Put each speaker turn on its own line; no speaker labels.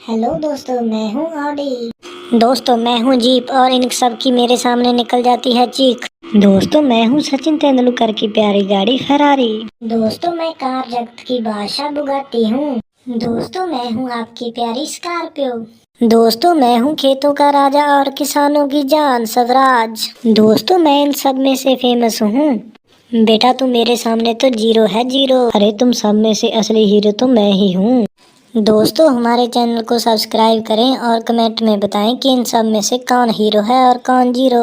Hello दोस्तों, मैं हूँ ऑडी। दोस्तों मैं हूँ जीप और इन सब की मेरे सामने निकल जाती है चीख। दोस्तों मैं हूँ सचिन तेंदुलकर की प्यारी गाड़ी फरारी। दोस्तों मैं कार जगत की बादशाह बुगाटी हूँ। दोस्तों मैं हूँ आपकी प्यारी स्कॉर्पियो। दोस्तों मैं हूँ खेतों का राजा और किसानों की जान स्वराज। दोस्तों मैं इन सब में से फेमस हूँ। बेटा तू मेरे सामने तो जीरो है जीरो। अरे तुम सब में से असली हीरो तो मैं ही हूँ। दोस्तों हमारे चैनल को सब्सक्राइब करें और कमेंट में बताएं कि इन सब में से कौन हीरो है और कौन जीरो।